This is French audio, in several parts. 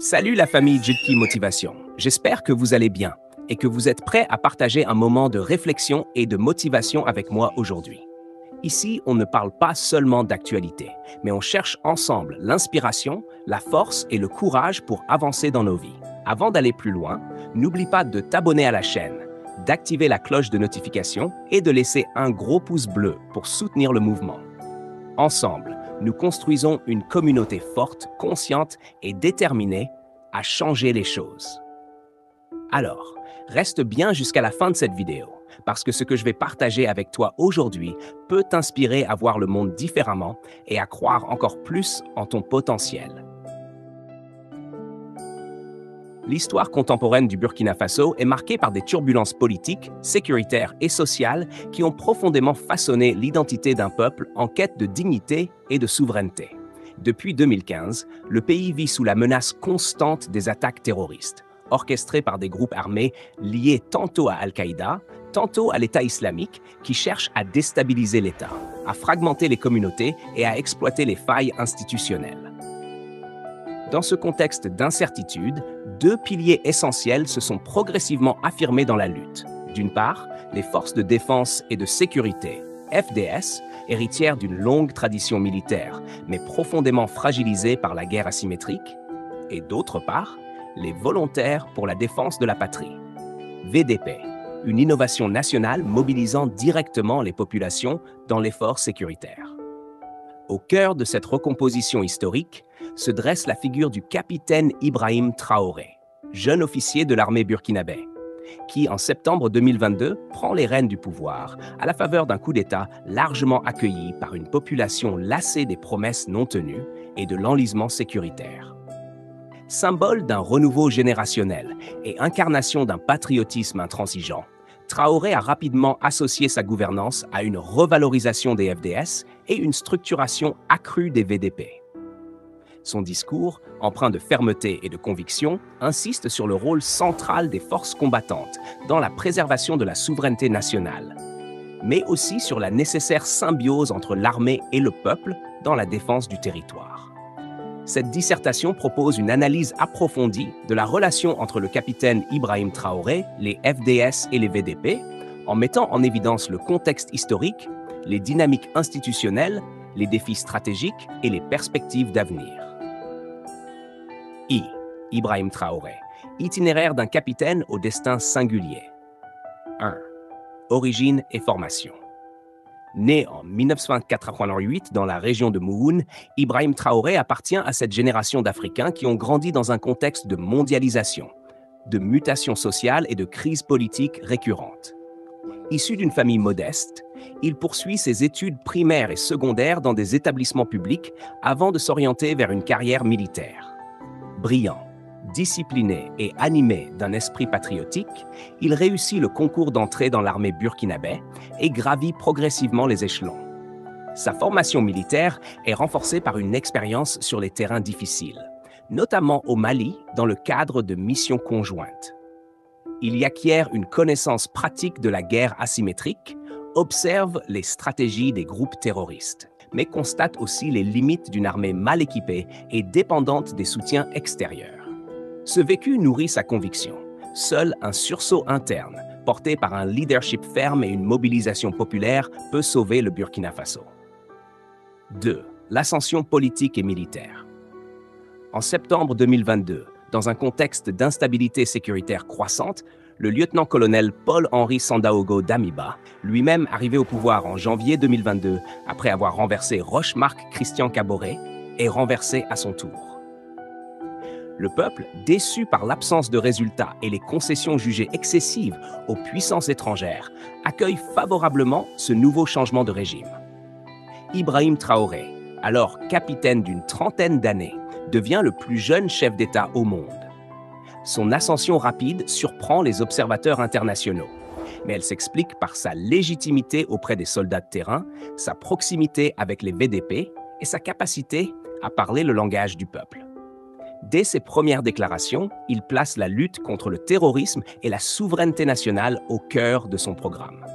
Salut la famille Jidki Motivation, j'espère que vous allez bien et que vous êtes prêts à partager un moment de réflexion et de motivation avec moi aujourd'hui. Ici, on ne parle pas seulement d'actualité, mais on cherche ensemble l'inspiration, la force et le courage pour avancer dans nos vies. Avant d'aller plus loin, n'oublie pas de t'abonner à la chaîne, d'activer la cloche de notification et de laisser un gros pouce bleu pour soutenir le mouvement. Ensemble, nous construisons une communauté forte, consciente et déterminée à changer les choses. Alors, reste bien jusqu'à la fin de cette vidéo, parce que ce que je vais partager avec toi aujourd'hui peut t'inspirer à voir le monde différemment et à croire encore plus en ton potentiel. L'histoire contemporaine du Burkina Faso est marquée par des turbulences politiques, sécuritaires et sociales qui ont profondément façonné l'identité d'un peuple en quête de dignité et de souveraineté. Depuis 2015, le pays vit sous la menace constante des attaques terroristes, orchestrées par des groupes armés liés tantôt à Al-Qaïda, tantôt à l'État islamique, qui cherchent à déstabiliser l'État, à fragmenter les communautés et à exploiter les failles institutionnelles. Dans ce contexte d'incertitude, deux piliers essentiels se sont progressivement affirmés dans la lutte. D'une part, les forces de défense et de sécurité, FDS, héritières d'une longue tradition militaire, mais profondément fragilisées par la guerre asymétrique. Et d'autre part, les volontaires pour la défense de la patrie, VDP, une innovation nationale mobilisant directement les populations dans l'effort sécuritaire. Au cœur de cette recomposition historique se dresse la figure du capitaine Ibrahim Traoré, jeune officier de l'armée burkinabé, qui, en septembre 2022, prend les rênes du pouvoir à la faveur d'un coup d'État largement accueilli par une population lassée des promesses non tenues et de l'enlisement sécuritaire. Symbole d'un renouveau générationnel et incarnation d'un patriotisme intransigeant, Traoré a rapidement associé sa gouvernance à une revalorisation des FDS et une structuration accrue des VDP. Son discours, empreint de fermeté et de conviction, insiste sur le rôle central des forces combattantes dans la préservation de la souveraineté nationale, mais aussi sur la nécessaire symbiose entre l'armée et le peuple dans la défense du territoire. Cette dissertation propose une analyse approfondie de la relation entre le capitaine Ibrahim Traoré, les FDS et les VDP, en mettant en évidence le contexte historique, les dynamiques institutionnelles, les défis stratégiques et les perspectives d'avenir. Ibrahim Traoré, itinéraire d'un capitaine au destin singulier. 1. Origine et formation. Né en 1988 dans la région de Mouhoun, Ibrahim Traoré appartient à cette génération d'Africains qui ont grandi dans un contexte de mondialisation, de mutation sociale et de crise politique récurrente. Issu d'une famille modeste, il poursuit ses études primaires et secondaires dans des établissements publics avant de s'orienter vers une carrière militaire. Brillant, discipliné et animé d'un esprit patriotique, il réussit le concours d'entrée dans l'armée burkinabé et gravit progressivement les échelons. Sa formation militaire est renforcée par une expérience sur les terrains difficiles, notamment au Mali dans le cadre de missions conjointes. Il y acquiert une connaissance pratique de la guerre asymétrique, observe les stratégies des groupes terroristes, mais constate aussi les limites d'une armée mal équipée et dépendante des soutiens extérieurs. Ce vécu nourrit sa conviction. Seul un sursaut interne, porté par un leadership ferme et une mobilisation populaire, peut sauver le Burkina Faso. 2. L'ascension politique et militaire. En septembre 2022, dans un contexte d'instabilité sécuritaire croissante, le lieutenant-colonel Paul-Henri Sandaogo Damiba, lui-même arrivé au pouvoir en janvier 2022 après avoir renversé Roch-Marc Christian Kaboré, est renversé à son tour. Le peuple, déçu par l'absence de résultats et les concessions jugées excessives aux puissances étrangères, accueille favorablement ce nouveau changement de régime. Ibrahim Traoré, alors capitaine d'une trentaine d'années, devient le plus jeune chef d'État au monde. Son ascension rapide surprend les observateurs internationaux, mais elle s'explique par sa légitimité auprès des soldats de terrain, sa proximité avec les VDP et sa capacité à parler le langage du peuple. Dès ses premières déclarations, il place la lutte contre le terrorisme et la souveraineté nationale au cœur de son programme.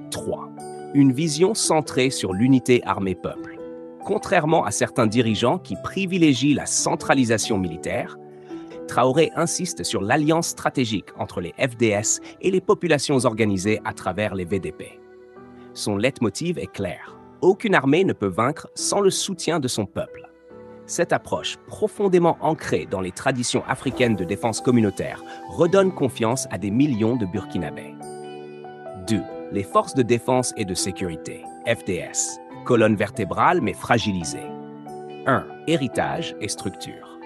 3. Une vision centrée sur l'unité armée-peuple. Contrairement à certains dirigeants qui privilégient la centralisation militaire, Traoré insiste sur l'alliance stratégique entre les FDS et les populations organisées à travers les VDP. Son leitmotiv est clair. Aucune armée ne peut vaincre sans le soutien de son peuple. Cette approche, profondément ancrée dans les traditions africaines de défense communautaire, redonne confiance à des millions de Burkinabés. 2. Les forces de défense et de sécurité, FDS, colonne vertébrale mais fragilisée. 1. Héritage et structure.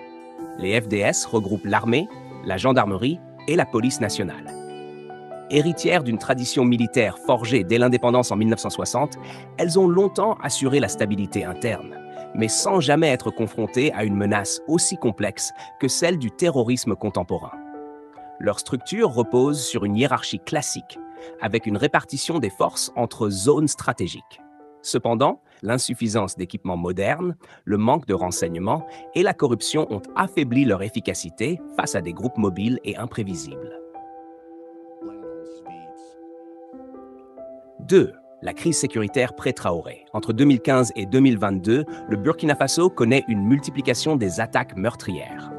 Les FDS regroupent l'armée, la gendarmerie et la police nationale. Héritières d'une tradition militaire forgée dès l'indépendance en 1960, elles ont longtemps assuré la stabilité interne, mais sans jamais être confrontées à une menace aussi complexe que celle du terrorisme contemporain. Leur structure repose sur une hiérarchie classique, avec une répartition des forces entre zones stratégiques. Cependant, l'insuffisance d'équipements modernes, le manque de renseignements et la corruption ont affaibli leur efficacité face à des groupes mobiles et imprévisibles. 2. La crise sécuritaire pré-Traoré. Entre 2015 et 2022, le Burkina Faso connaît une multiplication des attaques meurtrières.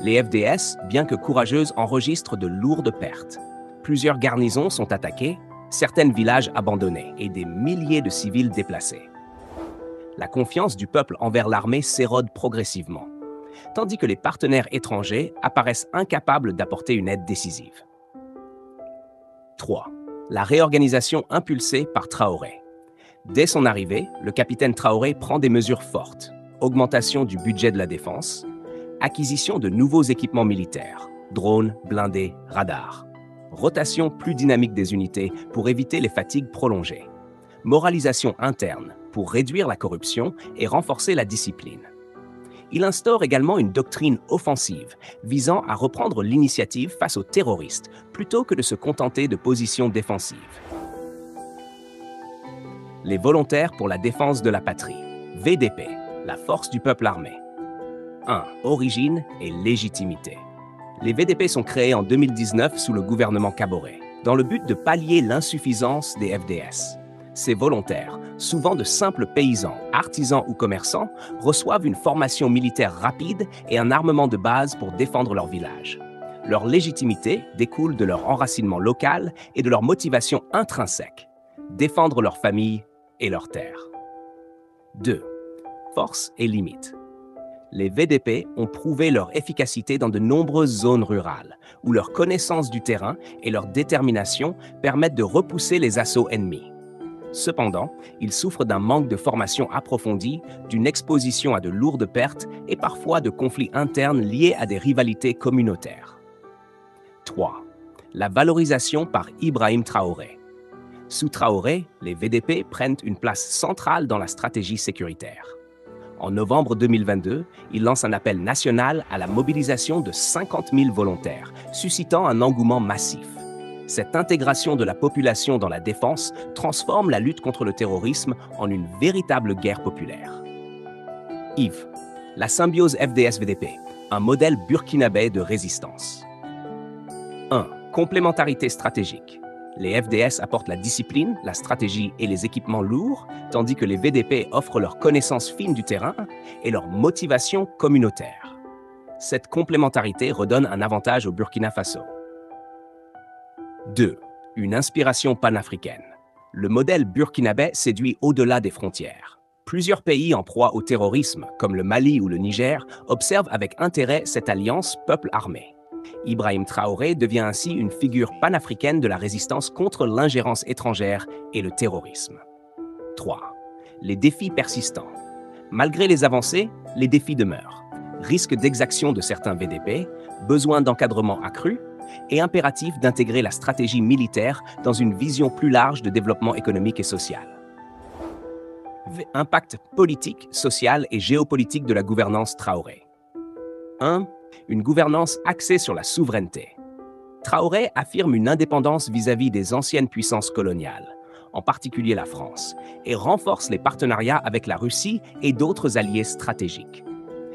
Les FDS, bien que courageuses, enregistrent de lourdes pertes. Plusieurs garnisons sont attaquées, certains villages abandonnés et des milliers de civils déplacés. La confiance du peuple envers l'armée s'érode progressivement, tandis que les partenaires étrangers apparaissent incapables d'apporter une aide décisive. 3. La réorganisation impulsée par Traoré. Dès son arrivée, le capitaine Traoré prend des mesures fortes. Augmentation du budget de la défense, acquisition de nouveaux équipements militaires, drones, blindés, radars. Rotation plus dynamique des unités pour éviter les fatigues prolongées. Moralisation interne pour réduire la corruption et renforcer la discipline. Il instaure également une doctrine offensive visant à reprendre l'initiative face aux terroristes plutôt que de se contenter de positions défensives. Les volontaires pour la défense de la patrie, VDP, la force du peuple armé. 1. Origine et légitimité. Les VDP sont créés en 2019 sous le gouvernement Kaboré, dans le but de pallier l'insuffisance des FDS. Ces volontaires, souvent de simples paysans, artisans ou commerçants, reçoivent une formation militaire rapide et un armement de base pour défendre leur village. Leur légitimité découle de leur enracinement local et de leur motivation intrinsèque, défendre leur famille et leur terre. 2. Force et limites. Les VDP ont prouvé leur efficacité dans de nombreuses zones rurales, où leur connaissance du terrain et leur détermination permettent de repousser les assauts ennemis. Cependant, ils souffrent d'un manque de formation approfondie, d'une exposition à de lourdes pertes et parfois de conflits internes liés à des rivalités communautaires. 3. La valorisation par Ibrahim Traoré. Sous Traoré, les VDP prennent une place centrale dans la stratégie sécuritaire. En novembre 2022, il lance un appel national à la mobilisation de 50 000 volontaires, suscitant un engouement massif. Cette intégration de la population dans la défense transforme la lutte contre le terrorisme en une véritable guerre populaire. Yves, la symbiose FDS-VDP, un modèle burkinabé de résistance. 1. Complémentarité stratégique. Les FDS apportent la discipline, la stratégie et les équipements lourds, tandis que les VDP offrent leur connaissance fine du terrain et leur motivation communautaire. Cette complémentarité redonne un avantage au Burkina Faso. 2. Une inspiration panafricaine. Le modèle burkinabé séduit au-delà des frontières. Plusieurs pays en proie au terrorisme, comme le Mali ou le Niger, observent avec intérêt cette alliance peuple-armée. Ibrahim Traoré devient ainsi une figure panafricaine de la résistance contre l'ingérence étrangère et le terrorisme. 3. Les défis persistants. Malgré les avancées, les défis demeurent. Risque d'exaction de certains VDP, besoin d'encadrement accru et impératif d'intégrer la stratégie militaire dans une vision plus large de développement économique et social. Impact politique, social et géopolitique de la gouvernance Traoré. 1. Une gouvernance axée sur la souveraineté. Traoré affirme une indépendance vis-à-vis des anciennes puissances coloniales, en particulier la France, et renforce les partenariats avec la Russie et d'autres alliés stratégiques.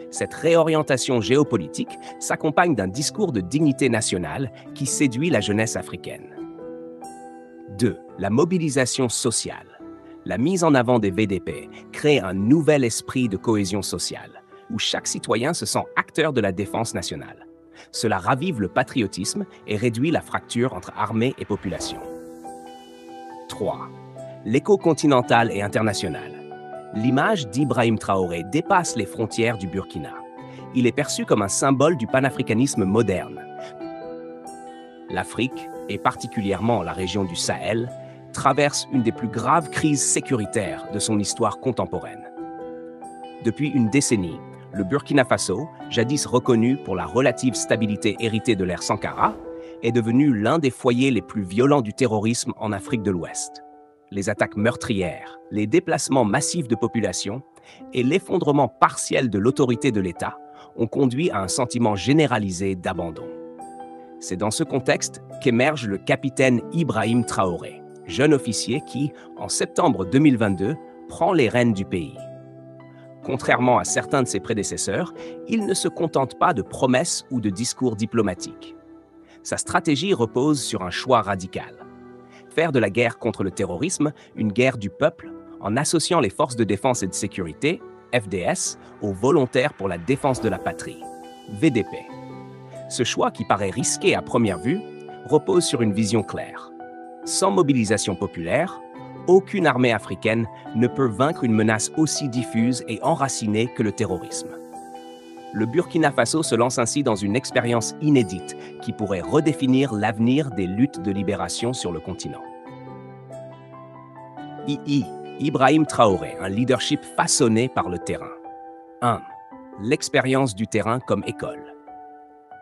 Cette réorientation géopolitique s'accompagne d'un discours de dignité nationale qui séduit la jeunesse africaine. 2. La mobilisation sociale. La mise en avant des VDP crée un nouvel esprit de cohésion sociale, où chaque citoyen se sent acteur de la défense nationale. Cela ravive le patriotisme et réduit la fracture entre armée et population. 3. L'écho continental et international. L'image d'Ibrahim Traoré dépasse les frontières du Burkina. Il est perçu comme un symbole du panafricanisme moderne. L'Afrique, et particulièrement la région du Sahel, traverse une des plus graves crises sécuritaires de son histoire contemporaine. Depuis une décennie, le Burkina Faso, jadis reconnu pour la relative stabilité héritée de l'ère Sankara, est devenu l'un des foyers les plus violents du terrorisme en Afrique de l'Ouest. Les attaques meurtrières, les déplacements massifs de population et l'effondrement partiel de l'autorité de l'État ont conduit à un sentiment généralisé d'abandon. C'est dans ce contexte qu'émerge le capitaine Ibrahim Traoré, jeune officier qui, en septembre 2022, prend les rênes du pays. Contrairement à certains de ses prédécesseurs, il ne se contente pas de promesses ou de discours diplomatiques. Sa stratégie repose sur un choix radical. Faire de la guerre contre le terrorisme une guerre du peuple en associant les forces de défense et de sécurité, FDS, aux volontaires pour la défense de la patrie, VDP. Ce choix, qui paraît risqué à première vue, repose sur une vision claire. Sans mobilisation populaire, aucune armée africaine ne peut vaincre une menace aussi diffuse et enracinée que le terrorisme. Le Burkina Faso se lance ainsi dans une expérience inédite qui pourrait redéfinir l'avenir des luttes de libération sur le continent. Ibrahim Traoré, un leadership façonné par le terrain. 1. L'expérience du terrain comme école.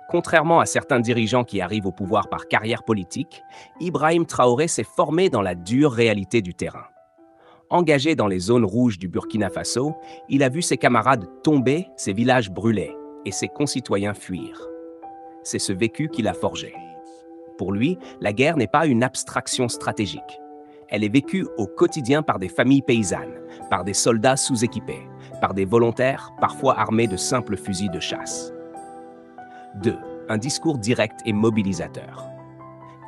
Contrairement à certains dirigeants qui arrivent au pouvoir par carrière politique, Ibrahim Traoré s'est formé dans la dure réalité du terrain. Engagé dans les zones rouges du Burkina Faso, il a vu ses camarades tomber, ses villages brûler et ses concitoyens fuir. C'est ce vécu qui l'a forgé. Pour lui, la guerre n'est pas une abstraction stratégique. Elle est vécue au quotidien par des familles paysannes, par des soldats sous-équipés, par des volontaires parfois armés de simples fusils de chasse. 2. Un discours direct et mobilisateur.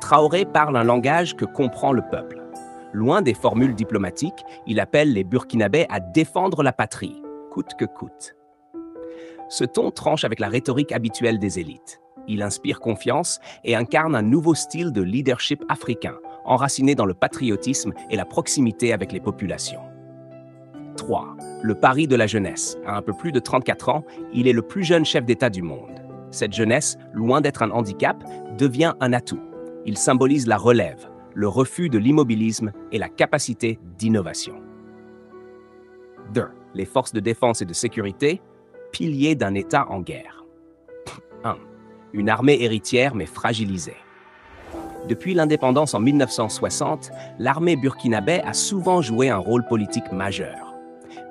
Traoré parle un langage que comprend le peuple. Loin des formules diplomatiques, il appelle les Burkinabés à défendre la patrie, coûte que coûte. Ce ton tranche avec la rhétorique habituelle des élites. Il inspire confiance et incarne un nouveau style de leadership africain, enraciné dans le patriotisme et la proximité avec les populations. 3. Le pari de la jeunesse. À un peu plus de 34 ans, il est le plus jeune chef d'État du monde. Cette jeunesse, loin d'être un handicap, devient un atout. Il symbolise la relève, le refus de l'immobilisme et la capacité d'innovation. 2. Les forces de défense et de sécurité, piliers d'un État en guerre. 1. Une armée héritière mais fragilisée. Depuis l'indépendance en 1960, l'armée burkinabé a souvent joué un rôle politique majeur.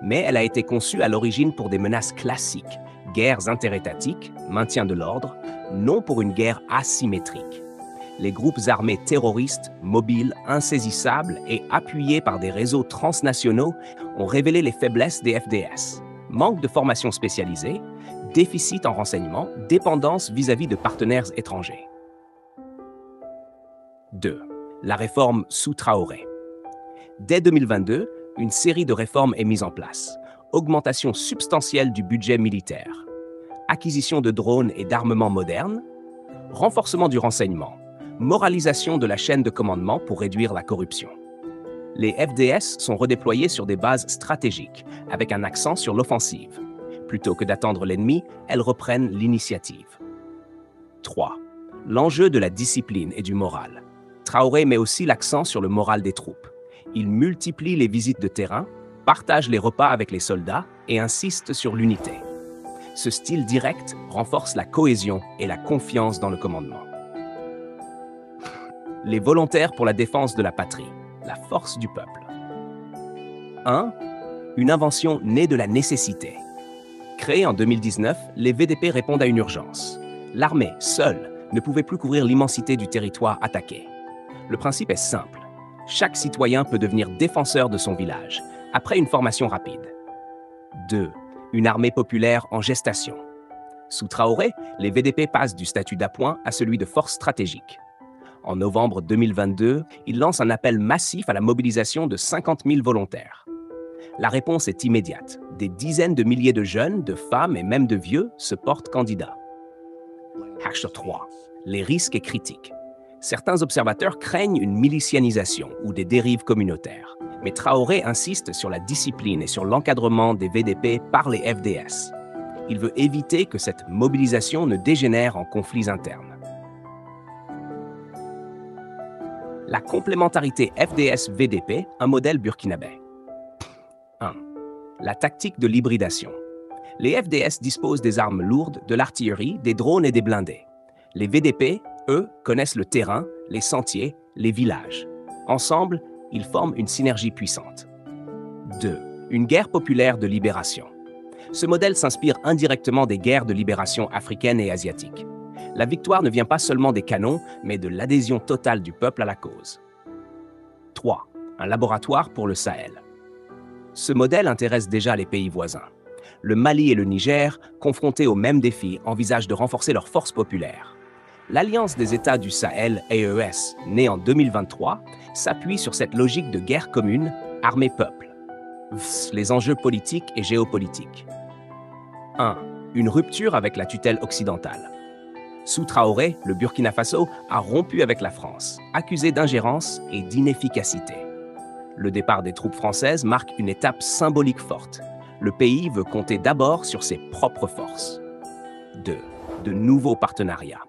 Mais elle a été conçue à l'origine pour des menaces classiques, guerres interétatiques, maintien de l'ordre, non pour une guerre asymétrique. Les groupes armés terroristes, mobiles, insaisissables et appuyés par des réseaux transnationaux ont révélé les faiblesses des FDS. Manque de formation spécialisée, déficit en renseignement, dépendance vis-à-vis de partenaires étrangers. 2. La réforme sous Traoré. Dès 2022, une série de réformes est mise en place. Augmentation substantielle du budget militaire, acquisition de drones et d'armements modernes, renforcement du renseignement, moralisation de la chaîne de commandement pour réduire la corruption. Les FDS sont redéployés sur des bases stratégiques, avec un accent sur l'offensive. Plutôt que d'attendre l'ennemi, elles reprennent l'initiative. 3. L'enjeu de la discipline et du moral. Traoré met aussi l'accent sur le moral des troupes. Il multiplie les visites de terrain, partage les repas avec les soldats et insiste sur l'unité. Ce style direct renforce la cohésion et la confiance dans le commandement. Les volontaires pour la défense de la patrie, la force du peuple. 1. Une invention née de la nécessité. Créée en 2019, les VDP répondent à une urgence. L'armée, seule, ne pouvait plus couvrir l'immensité du territoire attaqué. Le principe est simple. Chaque citoyen peut devenir défenseur de son village, après une formation rapide. 2. Une armée populaire en gestation. Sous Traoré, les VDP passent du statut d'appoint à celui de force stratégique. En novembre 2022, il lance un appel massif à la mobilisation de 50 000 volontaires. La réponse est immédiate. Des dizaines de milliers de jeunes, de femmes et même de vieux se portent candidats. Hashtag 3. Les risques et critiques. Certains observateurs craignent une milicianisation ou des dérives communautaires. Mais Traoré insiste sur la discipline et sur l'encadrement des VDP par les FDS. Il veut éviter que cette mobilisation ne dégénère en conflits internes. La complémentarité FDS-VDP, un modèle burkinabé. 1. La tactique de l'hybridation. Les FDS disposent des armes lourdes, de l'artillerie, des drones et des blindés. Les VDP, eux, connaissent le terrain, les sentiers, les villages. Ensemble, ils forment une synergie puissante. 2. Une guerre populaire de libération. Ce modèle s'inspire indirectement des guerres de libération africaines et asiatiques. La victoire ne vient pas seulement des canons, mais de l'adhésion totale du peuple à la cause. 3. Un laboratoire pour le Sahel. Ce modèle intéresse déjà les pays voisins. Le Mali et le Niger, confrontés aux mêmes défis, envisagent de renforcer leurs forces populaires. L'Alliance des États du Sahel, AES, née en 2023, s'appuie sur cette logique de guerre commune, armée-peuple. Les enjeux politiques et géopolitiques. 1. Une rupture avec la tutelle occidentale. Sous Traoré, le Burkina Faso a rompu avec la France, accusé d'ingérence et d'inefficacité. Le départ des troupes françaises marque une étape symbolique forte. Le pays veut compter d'abord sur ses propres forces. 2. De nouveaux partenariats.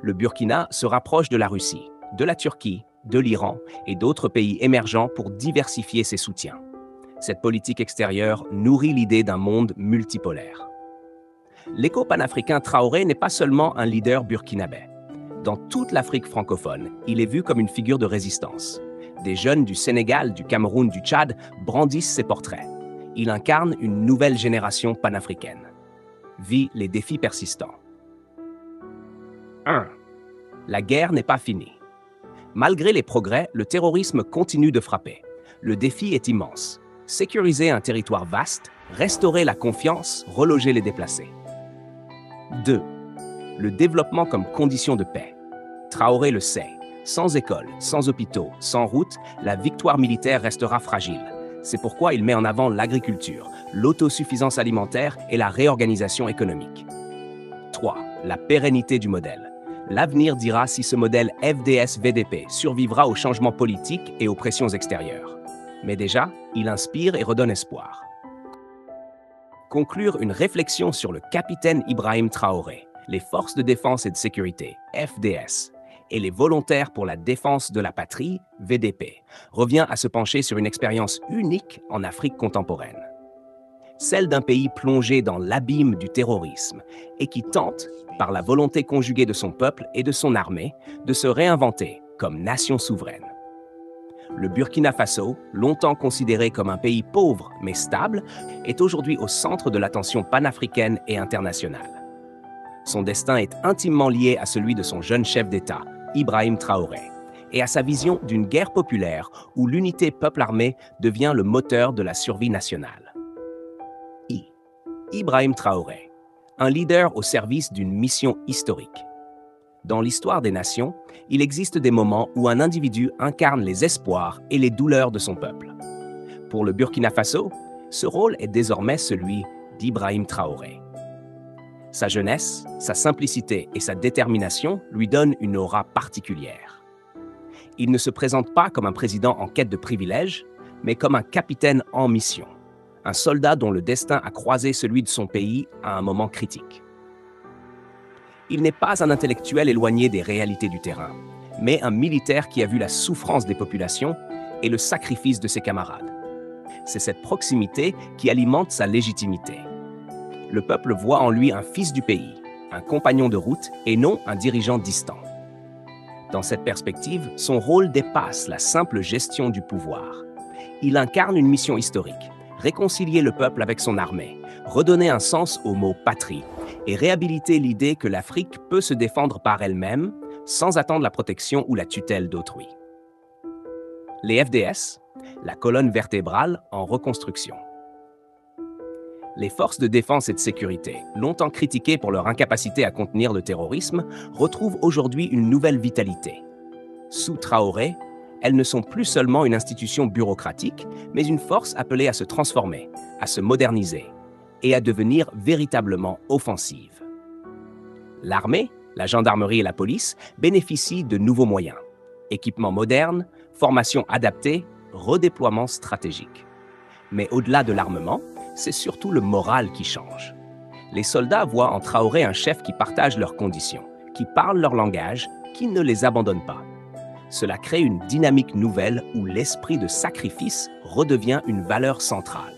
Le Burkina se rapproche de la Russie, de la Turquie, de l'Iran et d'autres pays émergents pour diversifier ses soutiens. Cette politique extérieure nourrit l'idée d'un monde multipolaire. L'éco-panafricain Traoré n'est pas seulement un leader burkinabé. Dans toute l'Afrique francophone, il est vu comme une figure de résistance. Des jeunes du Sénégal, du Cameroun, du Tchad brandissent ses portraits. Il incarne une nouvelle génération panafricaine. Vit les défis persistants. 1. La guerre n'est pas finie. Malgré les progrès, le terrorisme continue de frapper. Le défi est immense. Sécuriser un territoire vaste, restaurer la confiance, reloger les déplacés. 2. Le développement comme condition de paix. Traoré le sait. Sans école, sans hôpitaux, sans route, la victoire militaire restera fragile. C'est pourquoi il met en avant l'agriculture, l'autosuffisance alimentaire et la réorganisation économique. 3. La pérennité du modèle. L'avenir dira si ce modèle FDS-VDP survivra aux changements politiques et aux pressions extérieures. Mais déjà, il inspire et redonne espoir. Conclure une réflexion sur le capitaine Ibrahim Traoré, les forces de défense et de sécurité, FDS, et les volontaires pour la défense de la patrie, VDP, revient à se pencher sur une expérience unique en Afrique contemporaine. Celle d'un pays plongé dans l'abîme du terrorisme et qui tente, par la volonté conjuguée de son peuple et de son armée, de se réinventer comme nation souveraine. Le Burkina Faso, longtemps considéré comme un pays pauvre mais stable, est aujourd'hui au centre de l'attention panafricaine et internationale. Son destin est intimement lié à celui de son jeune chef d'État, Ibrahim Traoré, et à sa vision d'une guerre populaire où l'unité peuple-armée devient le moteur de la survie nationale. Ibrahim Traoré, un leader au service d'une mission historique. Dans l'histoire des nations, il existe des moments où un individu incarne les espoirs et les douleurs de son peuple. Pour le Burkina Faso, ce rôle est désormais celui d'Ibrahim Traoré. Sa jeunesse, sa simplicité et sa détermination lui donnent une aura particulière. Il ne se présente pas comme un président en quête de privilèges, mais comme un capitaine en mission, un soldat dont le destin a croisé celui de son pays à un moment critique. Il n'est pas un intellectuel éloigné des réalités du terrain, mais un militaire qui a vu la souffrance des populations et le sacrifice de ses camarades. C'est cette proximité qui alimente sa légitimité. Le peuple voit en lui un fils du pays, un compagnon de route et non un dirigeant distant. Dans cette perspective, son rôle dépasse la simple gestion du pouvoir. Il incarne une mission historique, réconcilier le peuple avec son armée, redonner un sens au mot « patrie » et réhabiliter l'idée que l'Afrique peut se défendre par elle-même sans attendre la protection ou la tutelle d'autrui. Les FDS, la colonne vertébrale en reconstruction. Les forces de défense et de sécurité, longtemps critiquées pour leur incapacité à contenir le terrorisme, retrouvent aujourd'hui une nouvelle vitalité. Sous Traoré, elles ne sont plus seulement une institution bureaucratique, mais une force appelée à se transformer, à se moderniser et à devenir véritablement offensive. L'armée, la gendarmerie et la police bénéficient de nouveaux moyens. Équipements modernes, formation adaptée, redéploiement stratégique. Mais au-delà de l'armement, c'est surtout le moral qui change. Les soldats voient en Traoré un chef qui partage leurs conditions, qui parle leur langage, qui ne les abandonne pas. Cela crée une dynamique nouvelle où l'esprit de sacrifice redevient une valeur centrale.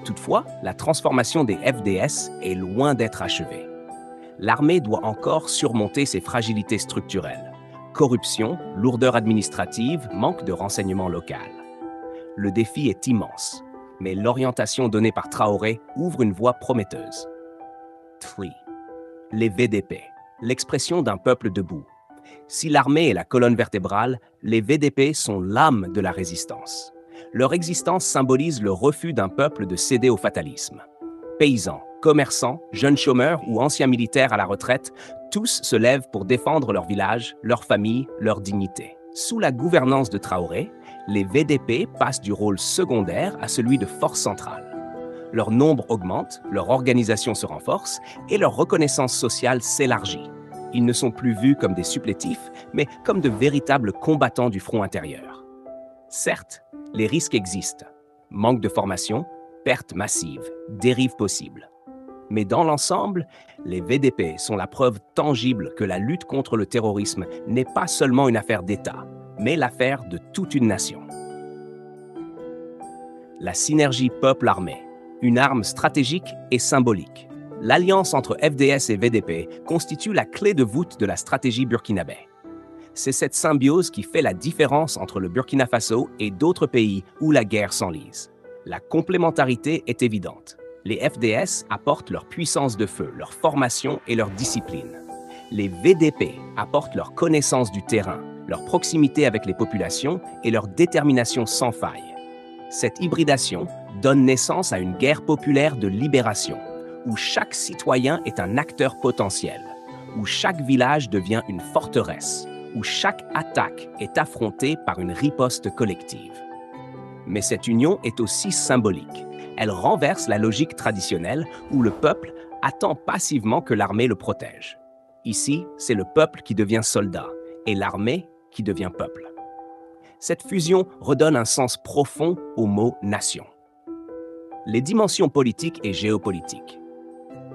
Toutefois, la transformation des FDS est loin d'être achevée. L'armée doit encore surmonter ses fragilités structurelles. Corruption, lourdeur administrative, manque de renseignement local. Le défi est immense, mais l'orientation donnée par Traoré ouvre une voie prometteuse. TRI, les VDP, l'expression d'un peuple debout. Si l'armée est la colonne vertébrale, les VDP sont l'âme de la résistance. Leur existence symbolise le refus d'un peuple de céder au fatalisme. Paysans, commerçants, jeunes chômeurs ou anciens militaires à la retraite, tous se lèvent pour défendre leur village, leur famille, leur dignité. Sous la gouvernance de Traoré, les VDP passent du rôle secondaire à celui de force centrale. Leur nombre augmente, leur organisation se renforce et leur reconnaissance sociale s'élargit. Ils ne sont plus vus comme des supplétifs, mais comme de véritables combattants du front intérieur. Certes, les risques existent. Manque de formation, pertes massives, dérives possibles. Mais dans l'ensemble, les VDP sont la preuve tangible que la lutte contre le terrorisme n'est pas seulement une affaire d'État, mais l'affaire de toute une nation. La synergie peuple-armée, une arme stratégique et symbolique. L'alliance entre FDS et VDP constitue la clé de voûte de la stratégie burkinabé. C'est cette symbiose qui fait la différence entre le Burkina Faso et d'autres pays où la guerre s'enlise. La complémentarité est évidente. Les FDS apportent leur puissance de feu, leur formation et leur discipline. Les VDP apportent leur connaissance du terrain, leur proximité avec les populations et leur détermination sans faille. Cette hybridation donne naissance à une guerre populaire de libération, où chaque citoyen est un acteur potentiel, où chaque village devient une forteresse, où chaque attaque est affrontée par une riposte collective. Mais cette union est aussi symbolique. Elle renverse la logique traditionnelle où le peuple attend passivement que l'armée le protège. Ici, c'est le peuple qui devient soldat et l'armée qui devient peuple. Cette fusion redonne un sens profond au mot « nation ». Les dimensions politiques et géopolitiques.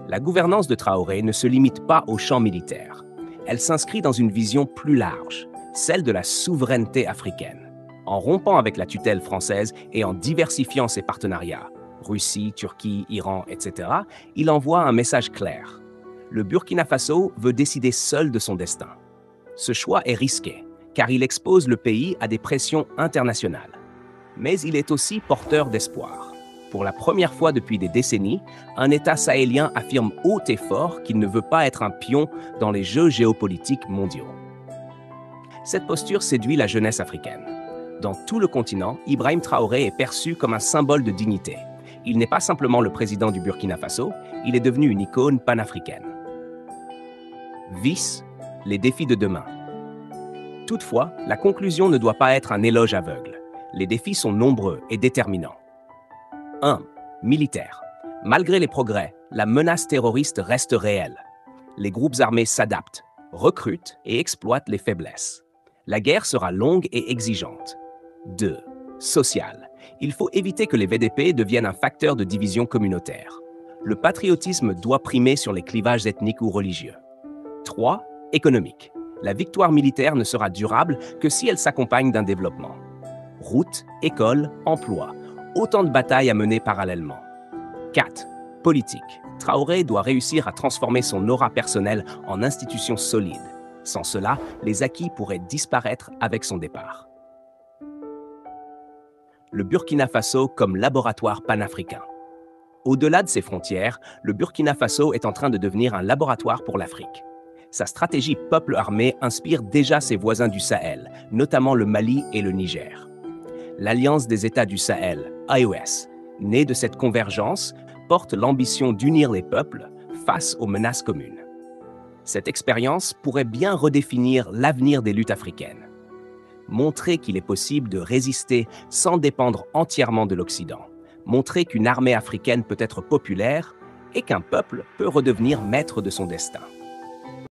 La gouvernance de Traoré ne se limite pas au champ militaire. Elle s'inscrit dans une vision plus large, celle de la souveraineté africaine. En rompant avec la tutelle française et en diversifiant ses partenariats, Russie, Turquie, Iran, etc., il envoie un message clair. Le Burkina Faso veut décider seul de son destin. Ce choix est risqué, car il expose le pays à des pressions internationales. Mais il est aussi porteur d'espoir. Pour la première fois depuis des décennies, un État sahélien affirme haut et fort qu'il ne veut pas être un pion dans les jeux géopolitiques mondiaux. Cette posture séduit la jeunesse africaine. Dans tout le continent, Ibrahim Traoré est perçu comme un symbole de dignité. Il n'est pas simplement le président du Burkina Faso, il est devenu une icône panafricaine. Vice, les défis de demain. Toutefois, la conclusion ne doit pas être un éloge aveugle. Les défis sont nombreux et déterminants. 1. Militaire. Malgré les progrès, la menace terroriste reste réelle. Les groupes armés s'adaptent, recrutent et exploitent les faiblesses. La guerre sera longue et exigeante. 2. Social. Il faut éviter que les VDP deviennent un facteur de division communautaire. Le patriotisme doit primer sur les clivages ethniques ou religieux. 3. Économique. La victoire militaire ne sera durable que si elle s'accompagne d'un développement. Routes, écoles, emplois. Autant de batailles à mener parallèlement. 4. Politique. Traoré doit réussir à transformer son aura personnelle en institution solide. Sans cela, les acquis pourraient disparaître avec son départ. Le Burkina Faso comme laboratoire panafricain. Au-delà de ses frontières, le Burkina Faso est en train de devenir un laboratoire pour l'Afrique. Sa stratégie peuple armé inspire déjà ses voisins du Sahel, notamment le Mali et le Niger. L'Alliance des États du Sahel, AES, née de cette convergence, porte l'ambition d'unir les peuples face aux menaces communes. Cette expérience pourrait bien redéfinir l'avenir des luttes africaines. montrer qu'il est possible de résister sans dépendre entièrement de l'Occident, montrer qu'une armée africaine peut être populaire et qu'un peuple peut redevenir maître de son destin.